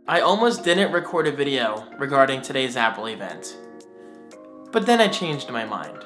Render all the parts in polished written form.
I almost didn't record a video regarding today's Apple event, but then I changed my mind.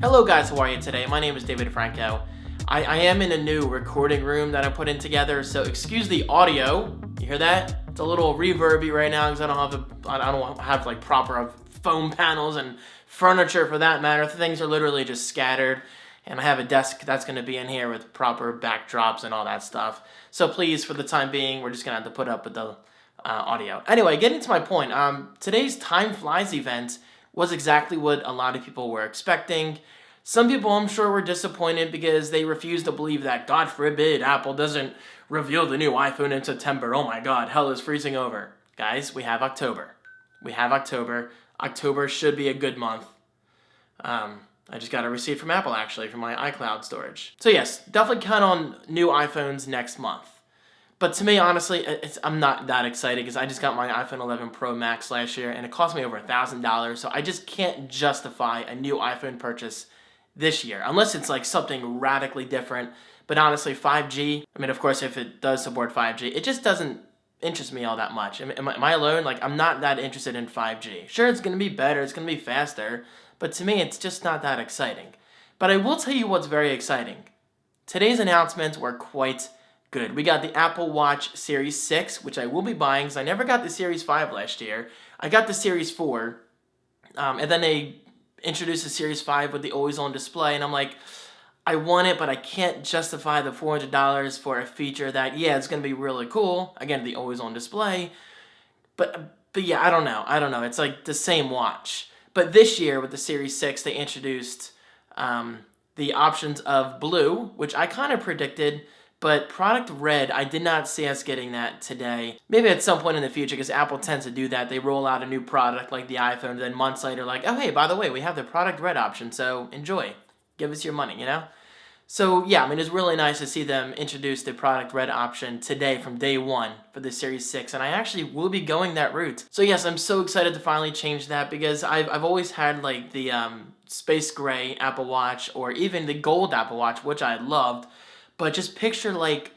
Hello guys, how are you today? My name is David Franco. I am in a new recording room that I'm putting together, so excuse the audio. You hear that? It's a little reverby right now because I don't have like proper foam panels and furniture for that matter. Things are literally just scattered. And I have a desk that's going to be in here with proper backdrops and all that stuff. So please, for the time being, we're just going to have to put up with the audio. Anyway, getting to my point, today's Time Flies event was exactly what a lot of people were expecting. Some people, I'm sure, were disappointed because they refused to believe that, God forbid, Apple doesn't reveal the new iPhone in September. Oh my God, hell is freezing over. Guys, we have October. October should be a good month. I just got a receipt from Apple, actually, for my iCloud storage. So yes, definitely count on new iPhones next month. But to me, honestly, I'm not that excited because I just got my iPhone 11 Pro Max last year, and it cost me over $1,000, so I just can't justify a new iPhone purchase this year, unless it's like something radically different. But honestly, 5G, I mean, of course, if it does support 5G, it just doesn't interest me all that much. Am I alone? Like, I'm not that interested in 5G. Sure, it's going to be better, it's going to be faster, but to me, it's just not that exciting. But I will tell you what's very exciting. Today's announcements were quite good. We got the Apple Watch Series 6, which I will be buying because I never got the Series 5 last year. I got the Series 4, and then they introduced the Series 5 with the always-on display, and I'm like, I want it, but I can't justify the $400 for a feature that, yeah, it's going to be really cool. Again, the always-on display. But yeah, I don't know. It's like the same watch. But this year, with the Series 6, they introduced the options of blue, which I kind of predicted, but product red, I did not see us getting that today. Maybe at some point in the future, because Apple tends to do that. They roll out a new product like the iPhone, then months later, like, oh, hey, by the way, we have the product red option, so enjoy. Give us your money, you know? So yeah, I mean, it's really nice to see them introduce the product red option today from day one for the Series 6, and I actually will be going that route. So yes, I'm so excited to finally change that because I've always had like the space gray Apple Watch or even the gold Apple Watch, which I loved, but just picture like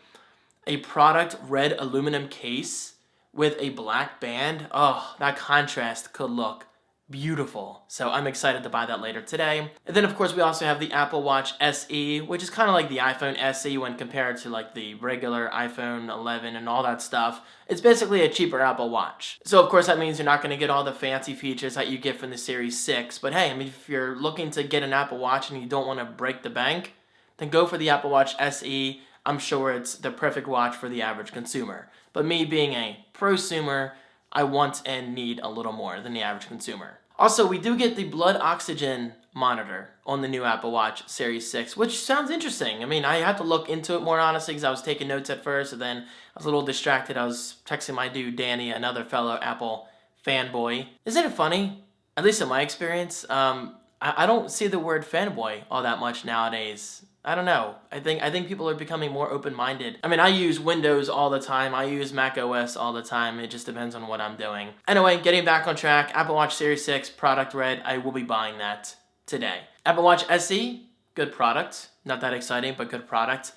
a product red aluminum case with a black band. Oh, that contrast could look beautiful. So I'm excited to buy that later today. And then of course we also have the Apple Watch SE, which is kind of like the iPhone SE when compared to like the regular iPhone 11 and all that stuff. It's basically a cheaper Apple Watch. So of course that means you're not going to get all the fancy features that you get from the Series 6. But hey, I mean, if you're looking to get an Apple Watch and you don't want to break the bank, then go for the Apple Watch SE. I'm sure it's the perfect watch for the average consumer. But me being a prosumer, I want and need a little more than the average consumer. Also, we do get the blood oxygen monitor on the new Apple Watch Series 6, which sounds interesting. I mean, I had to look into it more honestly because I was taking notes at first, and then I was a little distracted. I was texting my dude, Danny, another fellow Apple fanboy. Isn't it funny? At least in my experience, I don't see the word fanboy all that much nowadays. I don't know. I think people are becoming more open-minded. I mean, I use Windows all the time. I use Mac OS all the time. It just depends on what I'm doing. Anyway, getting back on track, Apple Watch Series 6, product red. I will be buying that today. Apple Watch SE, good product. Not that exciting, but good product.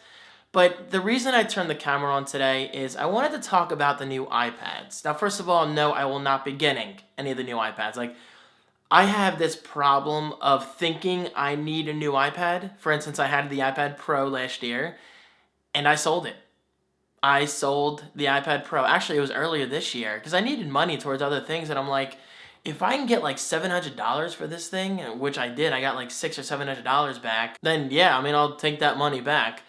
But the reason I turned the camera on today is I wanted to talk about the new iPads. Now, first of all, no, I will not be getting any of the new iPads. Like, I have this problem of thinking I need a new iPad. For instance, I had the iPad Pro last year, and I sold it. I sold the iPad Pro. Actually, it was earlier this year, because I needed money towards other things, and I'm like, if I can get like $700 for this thing, which I did, I got like $600 or $700 back, then yeah, I mean, I'll take that money back.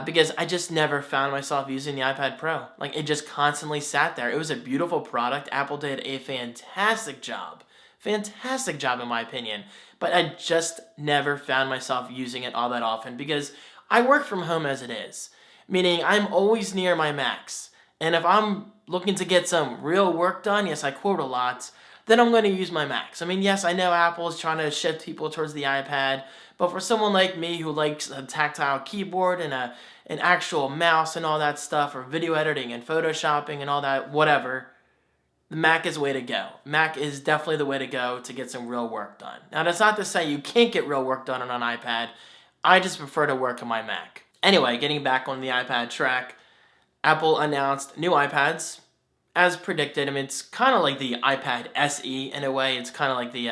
Because I just never found myself using the iPad Pro. Like, it just constantly sat there. It was a beautiful product. Apple did a fantastic job. Fantastic job in my opinion, but I just never found myself using it all that often because I work from home as it is, meaning I'm always near my Macs. And if I'm looking to get some real work done, yes, I quote a lot, then I'm going to use my Macs. I mean, yes, I know Apple is trying to shift people towards the iPad, but for someone like me who likes a tactile keyboard and an actual mouse and all that stuff, or video editing and photoshopping and all that, whatever, the Mac is the way to go. Mac is definitely the way to go to get some real work done. Now, that's not to say you can't get real work done on an iPad. I just prefer to work on my Mac. Anyway, getting back on the iPad track, Apple announced new iPads. As predicted, I mean, it's kind of like the iPad SE in a way. It's kind of like the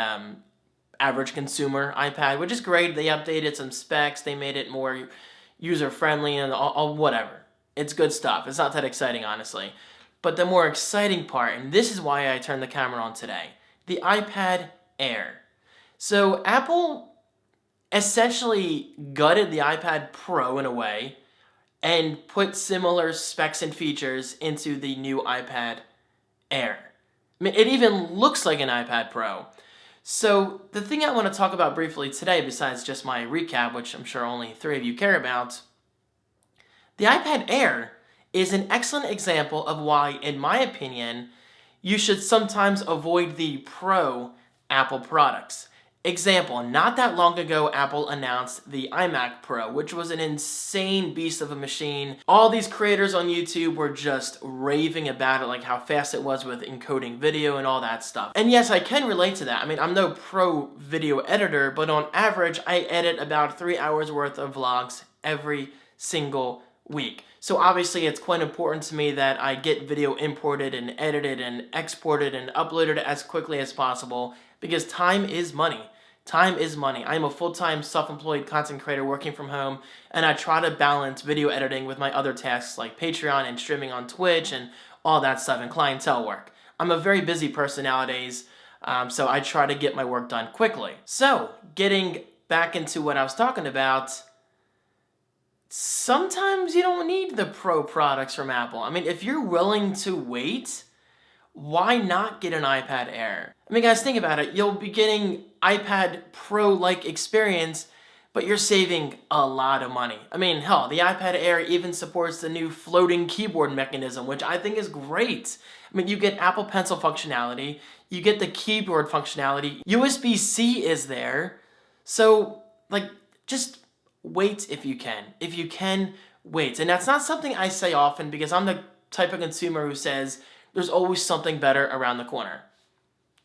average consumer iPad, which is great. They updated some specs. They made it more user-friendly and all whatever. It's good stuff. It's not that exciting, honestly. But the more exciting part, and this is why I turned the camera on today, the iPad Air. So Apple essentially gutted the iPad Pro in a way and put similar specs and features into the new iPad Air. I mean, it even looks like an iPad Pro. So the thing I want to talk about briefly today, besides just my recap, which I'm sure only 3 of you care about, the iPad Air is an excellent example of why, in my opinion, you should sometimes avoid the Pro Apple products. Example, not that long ago, Apple announced the Imac Pro, which was an insane beast of a machine. All these creators on YouTube were just raving about it, like how fast it was with encoding video and all that stuff. And yes, I can relate to that. I mean, I'm no pro video editor, but on average, I edit about 3 hours worth of vlogs every single week. So obviously it's quite important to me that I get video imported and edited and exported and uploaded as quickly as possible, because time is money. Time is money. I'm a full-time self-employed content creator working from home, and I try to balance video editing with my other tasks like Patreon and streaming on Twitch and all that stuff and clientele work. I'm a very busy person nowadays, so I try to get my work done quickly. So, getting back into what I was talking about, sometimes you don't need the Pro products from Apple. I mean, if you're willing to wait, why not get an iPad Air? I mean, guys, think about it. You'll be getting iPad Pro-like experience, but you're saving a lot of money. I mean, hell, the iPad Air even supports the new floating keyboard mechanism, which I think is great. I mean, you get Apple Pencil functionality, you get the keyboard functionality, USB-C is there. So, like, just wait if you can. If you can, wait. And that's not something I say often, because I'm the type of consumer who says there's always something better around the corner,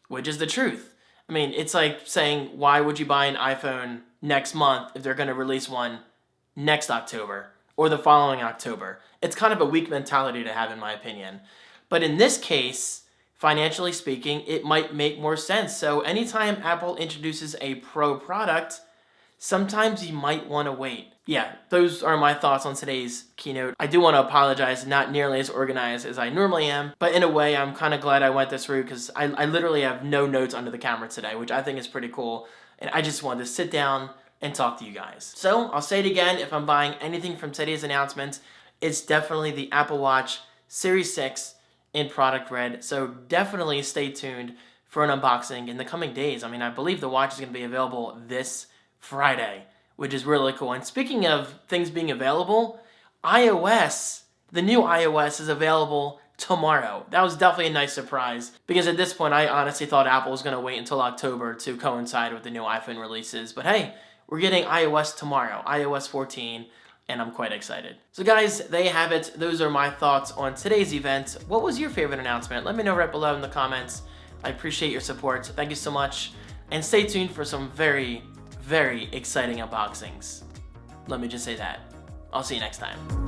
which is the truth. I mean, it's like saying, why would you buy an iPhone next month if they're going to release one next October or the following October? It's kind of a weak mentality to have, in my opinion. But in this case, financially speaking, it might make more sense. So anytime Apple introduces a Pro product, sometimes you might want to wait. Yeah, those are my thoughts on today's keynote. I do want to apologize, not nearly as organized as I normally am, but in a way, I'm kind of glad I went this route, because I literally have no notes under the camera today, which I think is pretty cool, and I just wanted to sit down and talk to you guys. So, I'll say it again, if I'm buying anything from today's announcement, it's definitely the Apple Watch Series 6 in product red, so definitely stay tuned for an unboxing in the coming days. I mean, I believe the watch is going to be available this Friday, which is really cool. And speaking of things being available, iOS, the new iOS is available tomorrow. That was definitely a nice surprise, because at this point I honestly thought Apple was going to wait until October to coincide with the new iPhone releases. But hey, we're getting iOS tomorrow, iOS 14, and I'm quite excited. So guys, there you have it. Those are my thoughts on today's event. What was your favorite announcement? Let me know right below in the comments. I appreciate your support. Thank you so much. And stay tuned for some very exciting unboxings. Let me just say that. I'll see you next time.